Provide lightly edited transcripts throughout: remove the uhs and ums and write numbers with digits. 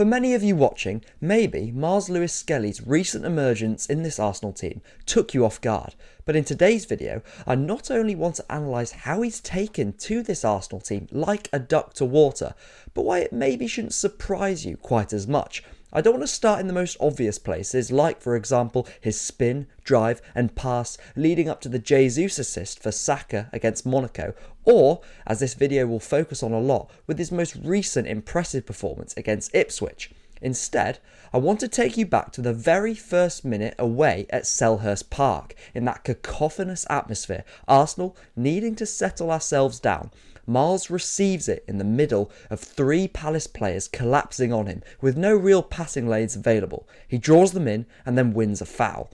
For many of you watching, maybe Myles Lewis-Skelly's recent emergence in this Arsenal team took you off guard, but in today's video, I not only want to analyse how he's taken to this Arsenal team like a duck to water, but why it maybe shouldn't surprise you quite as much. I don't want to start in the most obvious places, like for example his spin, drive and pass leading up to the Jesus assist for Saka against Monaco, or, as this video will focus on a lot, with his most recent impressive performance against Ipswich. Instead, I want to take you back to the very first minute away at Selhurst Park, in that cacophonous atmosphere, Arsenal needing to settle ourselves down. Myles receives it in the middle of 3 Palace players collapsing on him with no real passing lanes available. He draws them in and then wins a foul.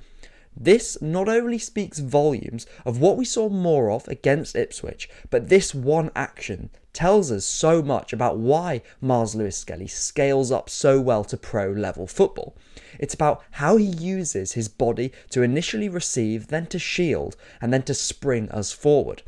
This not only speaks volumes of what we saw more of against Ipswich, but this one action tells us so much about why Myles Lewis-Skelly scales up so well to pro level football. It's about how he uses his body to initially receive, then to shield, and then to spring us forward.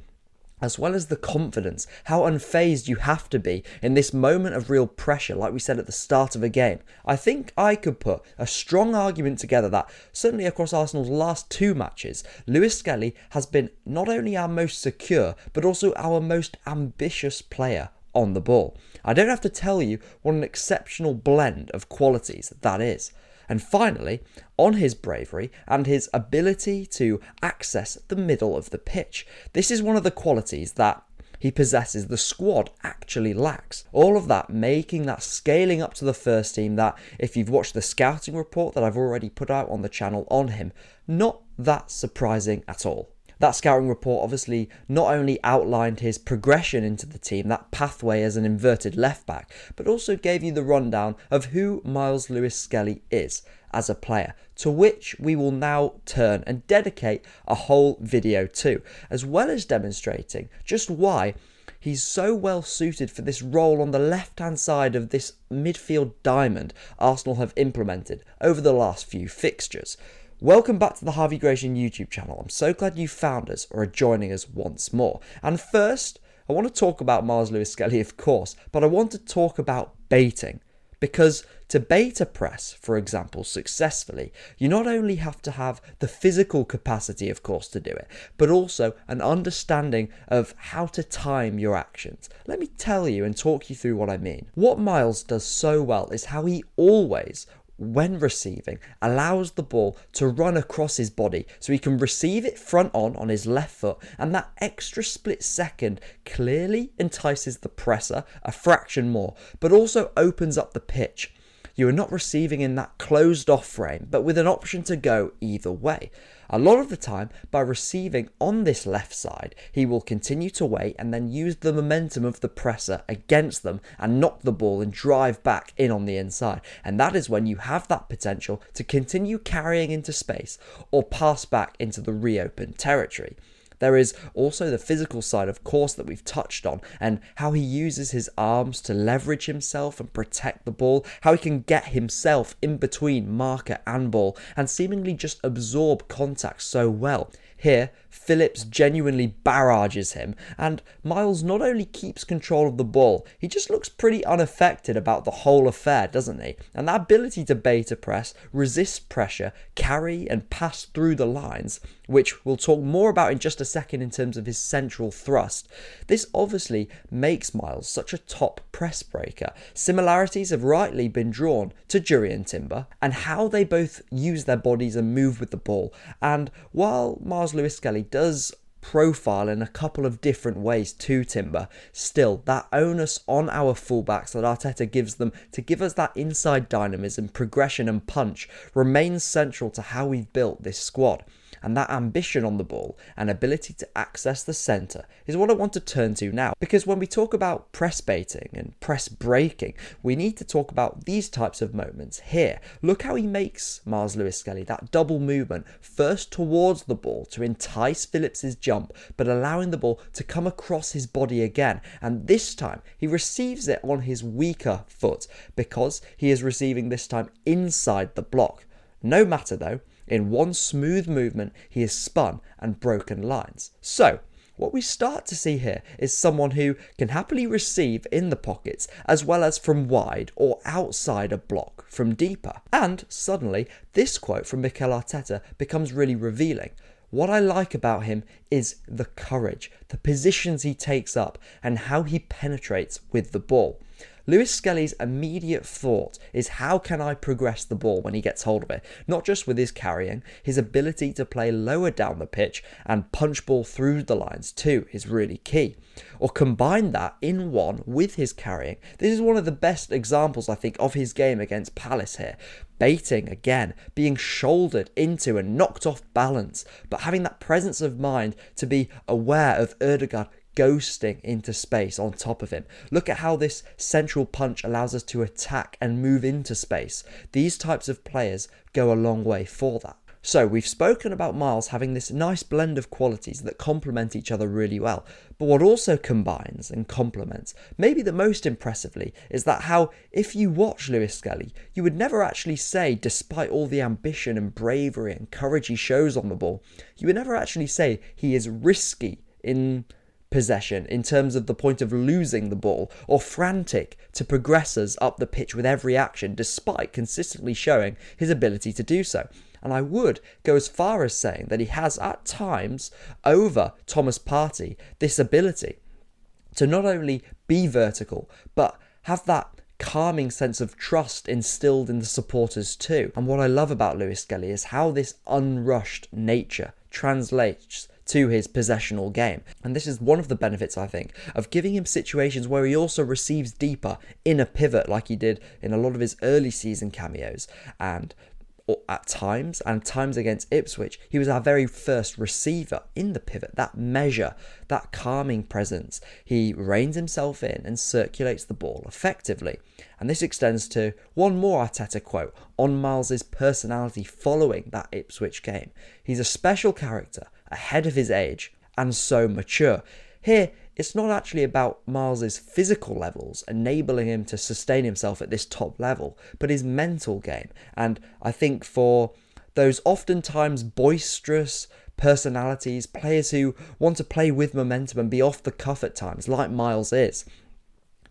As well as the confidence, how unfazed you have to be in this moment of real pressure, like we said at the start of a game. I think I could put a strong argument together that, certainly across Arsenal's last 2 matches, Lewis-Skelly has been not only our most secure, but also our most ambitious player on the ball. I don't have to tell you what an exceptional blend of qualities that is. And finally, on his bravery and his ability to access the middle of the pitch. This is one of the qualities that he possesses the squad actually lacks. All of that making that scaling up to the first team that, if you've watched the scouting report that I've already put out on the channel on him, not that surprising at all. That scouting report obviously not only outlined his progression into the team, that pathway as an inverted left back, but also gave you the rundown of who Myles Lewis-Skelly is as a player, to which we will now turn and dedicate a whole video to, as well as demonstrating just why he's so well suited for this role on the left-hand side of this midfield diamond Arsenal have implemented over the last few fixtures. Welcome back to the Harvey Gratian YouTube channel. I'm so glad you found us or are joining us once more. And first, I want to talk about Myles Lewis-Skelly, of course, but I want to talk about baiting. Because to bait a press, for example, successfully, you not only have to have the physical capacity, of course, to do it, but also an understanding of how to time your actions. Let me tell you and talk you through what I mean. What Myles does so well is how he always, when receiving, allows the ball to run across his body so he can receive it front on his left foot, and that extra split second clearly entices the presser a fraction more, but also opens up the pitch. You are not receiving in that closed off frame, but with an option to go either way. A lot of the time, by receiving on this left side, he will continue to wait and then use the momentum of the presser against them and knock the ball and drive back in on the inside. And that is when you have that potential to continue carrying into space or pass back into the reopened territory. There is also the physical side, of course, that we've touched on, and how he uses his arms to leverage himself and protect the ball, how he can get himself in between marker and ball and seemingly just absorb contact so well. Here, Phillips genuinely barrages him, and Myles not only keeps control of the ball, he just looks pretty unaffected about the whole affair, doesn't he? And that ability to beta press, resist pressure, carry and pass through the lines, which we'll talk more about in just a second in terms of his central thrust. This obviously makes Myles such a top press breaker. Similarities have rightly been drawn to Jurrien Timber and how they both use their bodies and move with the ball. And while Myles Lewis-Skelly does profile in a couple of different ways to Timber, still that onus on our fullbacks that Arteta gives them to give us that inside dynamism, progression and punch remains central to how we've built this squad. And that ambition on the ball and ability to access the centre is what I want to turn to now. Because when we talk about press baiting and press breaking, we need to talk about these types of moments here. Look how he makes Myles Lewis-Skelly that double movement, first towards the ball to entice Phillips's jump, but allowing the ball to come across his body again. And this time he receives it on his weaker foot because he is receiving this time inside the block. No matter though, in one smooth movement, he has spun and broken lines. So, What we start to see here is someone who can happily receive in the pockets as well as from wide or outside a block from deeper. And suddenly, this quote from Mikel Arteta becomes really revealing. What I like about him is the courage, the positions he takes up, and how he penetrates with the ball. Lewis-Skelly's immediate thought is, how can I progress the ball when he gets hold of it? Not just with his carrying, his ability to play lower down the pitch and punch ball through the lines too is really key. Or combine that in one with his carrying. This is one of the best examples, I think, of his game against Palace here. Baiting again, being shouldered into and knocked off balance, but having that presence of mind to be aware of Odegaard ghosting into space on top of him. Look at how this central punch allows us to attack and move into space. These types of players go a long way for that. So we've spoken about Myles having this nice blend of qualities that complement each other really well, but what also combines and complements, maybe the most impressively, is that how if you watch Lewis-Skelly, you would never actually say, despite all the ambition and bravery and courage he shows on the ball, you would never actually say he is risky in possession in terms of the point of losing the ball, or frantic to progress us up the pitch with every action despite consistently showing his ability to do so. And I would go as far as saying that he has at times, over Thomas Partey, this ability to not only be vertical but have that calming sense of trust instilled in the supporters too. And what I love about Lewis-Skelly is how this unrushed nature translates to his possessional game. And this is one of the benefits, I think, of giving him situations where he also receives deeper in a pivot like he did in a lot of his early season cameos. And at times against Ipswich, he was our very first receiver in the pivot. That measure, that calming presence, he reins himself in and circulates the ball effectively. And this extends to one more Arteta quote on Myles' personality following that Ipswich game. He's a special character, ahead of his age, and so mature. Here, it's not actually about Myles' physical levels enabling him to sustain himself at this top level, but his mental game. And I think for those oftentimes boisterous personalities, players who want to play with momentum and be off the cuff at times, like Myles is,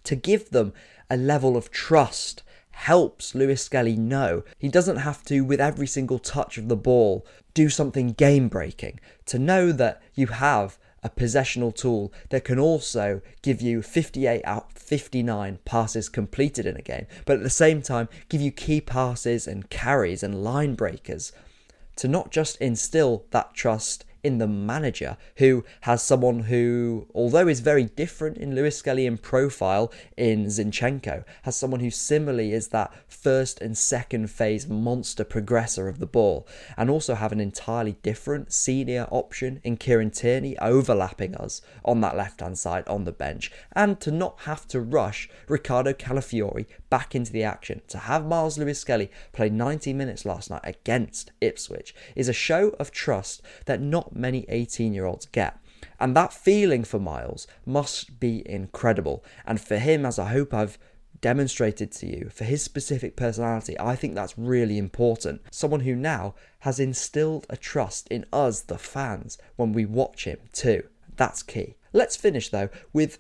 to give them a level of trust helps Lewis-Skelly know he doesn't have to, with every single touch of the ball, do something game-breaking. To know that you have a possessional tool that can also give you 58 out of 59 passes completed in a game, but at the same time give you key passes and carries and line breakers. To not just instill that trust in the manager, who has someone who, although is very different in Lewis-Skelly in profile in Zinchenko, has someone who similarly is that first and second phase monster progressor of the ball, and also have an entirely different senior option in Kieran Tierney overlapping us on that left-hand side on the bench, and to not have to rush Riccardo Calafiori back into the action. To have Myles Lewis-Skelly play 90 minutes last night against Ipswich is a show of trust that not many 18-year-olds get. And that feeling for Myles must be incredible. And for him, as I hope I've demonstrated to you, for his specific personality, I think that's really important. Someone who now has instilled a trust in us, the fans, when we watch him too. That's key. Let's finish though with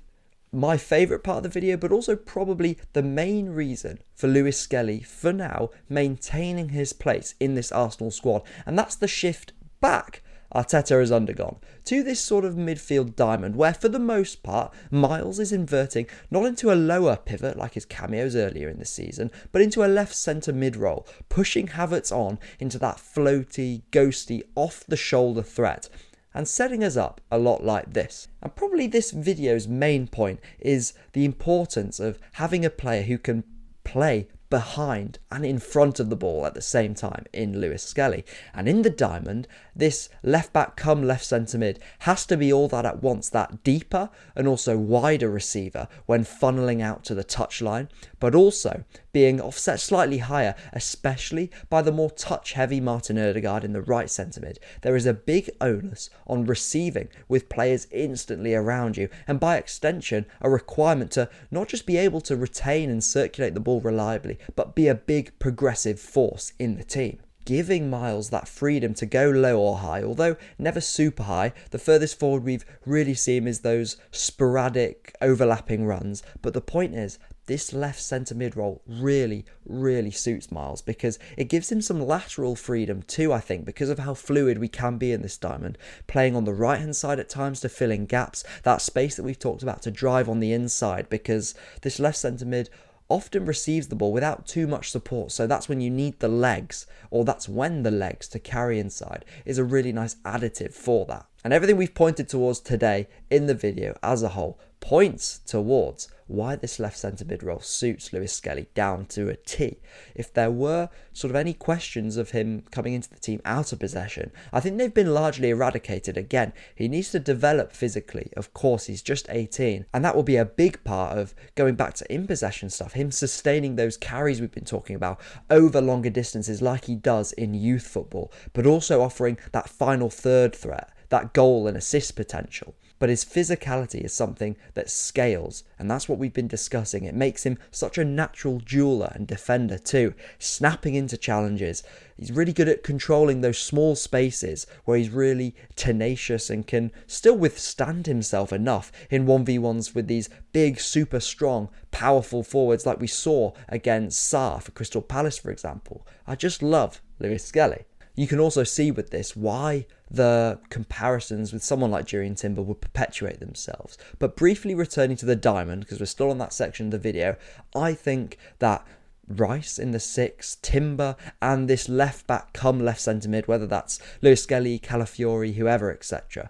my favourite part of the video, but also probably the main reason for Lewis-Skelly, for now, maintaining his place in this Arsenal squad. And that's the shift back Arteta has undergone to this sort of midfield diamond, where for the most part Myles is inverting not into a lower pivot like his cameos earlier in the season, but into a left centre mid role, pushing Havertz on into that floaty, ghosty, off the shoulder threat, and setting us up a lot like this. And probably this video's main point is the importance of having a player who can play behind and in front of the ball at the same time in Lewis-Skelly. And in the diamond, this left back come left centre mid has to be all that at once, that deeper and also wider receiver when funneling out to the touchline, but also being offset slightly higher, especially by the more touch-heavy Martin Odegaard in the right centre mid. There is a big onus on receiving with players instantly around you, and by extension, a requirement to not just be able to retain and circulate the ball reliably, but be a big progressive force in the team. giving Myles that freedom to go low or high, although never super high. The furthest forward we've really seen him is those sporadic overlapping runs. But the point is, this left centre mid role really, really suits Myles because it gives him some lateral freedom too, I think, because of how fluid we can be in this diamond, playing on the right hand side at times to fill in gaps, that space that we've talked about to drive on the inside, because this left centre mid often receives the ball without too much support, so that's when you need the legs, or that's when the legs to carry inside is a really nice additive for that. And everything we've pointed towards today in the video as a whole points towards why this left centre mid role suits Lewis-Skelly down to a T. If there were sort of any questions of him coming into the team out of possession, I think they've been largely eradicated. Again, he needs to develop physically. Of course, he's just 18, and that will be a big part of going back to in possession stuff, him sustaining those carries we've been talking about over longer distances like he does in youth football, but also offering that final third threat, that goal and assist potential. But his physicality is something that scales, and that's what we've been discussing. It makes him such a natural dueler and defender too, snapping into challenges. He's really good at controlling those small spaces where he's really tenacious and can still withstand himself enough in 1v1s with these big, super strong, powerful forwards like we saw against Sarr for Crystal Palace, for example. I just love Lewis-Skelly. You can also see with this why the comparisons with someone like Jurrien Timber would perpetuate themselves. But briefly returning to the diamond, because we're still on that section of the video, I think that Rice in the 6, Timber, and this left back come left centre mid, whether that's Lewis-Skelly, Calafiori, whoever, etc.,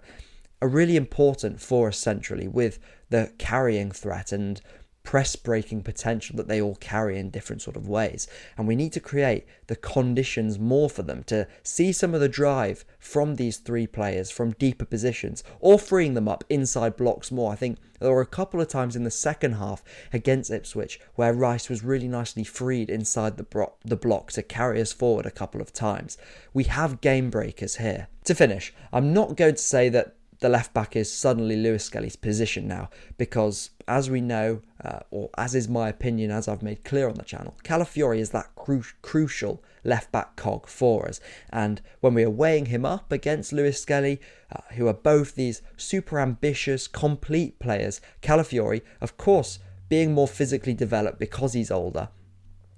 are really important for us centrally with the carrying threat and press breaking potential that they all carry in different sort of ways. And we need to create the conditions more for them to see some of the drive from these three players from deeper positions, or freeing them up inside blocks more. I think there were a couple of times in the second half against Ipswich where Rice was really nicely freed inside the block to carry us forward a couple of times. We have game breakers here. To finish, I'm not going to say that the left back is suddenly Lewis-Skelly's position now, because as we know, or as is my opinion, as I've made clear on the channel, Calafiori is that crucial left back cog for us. And when we are weighing him up against Lewis-Skelly, who are both these super ambitious, complete players, Calafiori, of course, being more physically developed because he's older.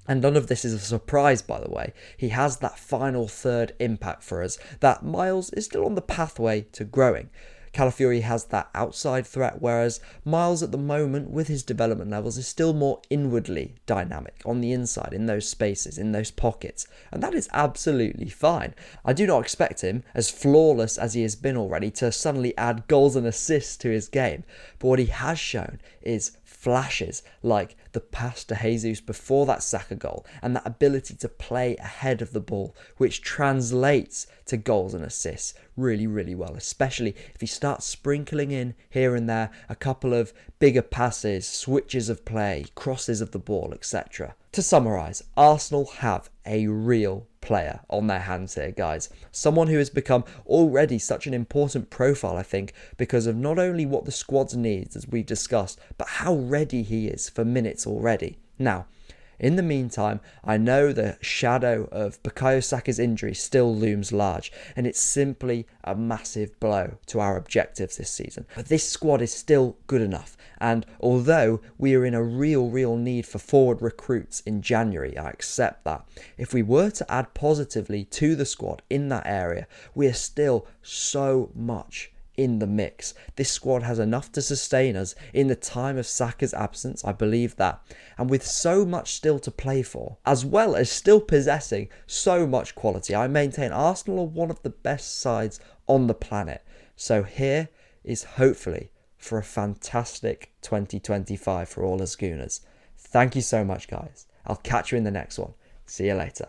And none of this is a surprise, by the way. He has that final third impact for us that Myles is still on the pathway to growing. Calafiori has that outside threat, whereas Myles at the moment, with his development levels, is still more inwardly dynamic on the inside, in those spaces, in those pockets. And that is absolutely fine. I do not expect him, as flawless as he has been already, to suddenly add goals and assists to his game. But what he has shown is flashes like the pass to Jesus before that Saka goal, and that ability to play ahead of the ball, which translates to goals and assists really, really well, especially if he starts sprinkling in here and there a couple of bigger passes, switches of play, crosses of the ball, etc. To summarise, Arsenal have a real player on their hands here, guys. Someone who has become already such an important profile, I think, because of not only what the squad needs, as we've discussed, but how ready he is for minutes already. Now, in the meantime, I know the shadow of Bukayo Saka's injury still looms large, and it's simply a massive blow to our objectives this season. But this squad is still good enough, and although we are in a real need for forward recruits in January, I accept that. If we were to add positively to the squad in that area, we are still so much in the mix. This squad has enough to sustain us in the time of Saka's absence, I believe that. And with so much still to play for, as well as still possessing so much quality, I maintain Arsenal are one of the best sides on the planet. So here is hopefully for a fantastic 2025 for all us Gooners. Thank you so much, guys. I'll catch you in the next one. See you later.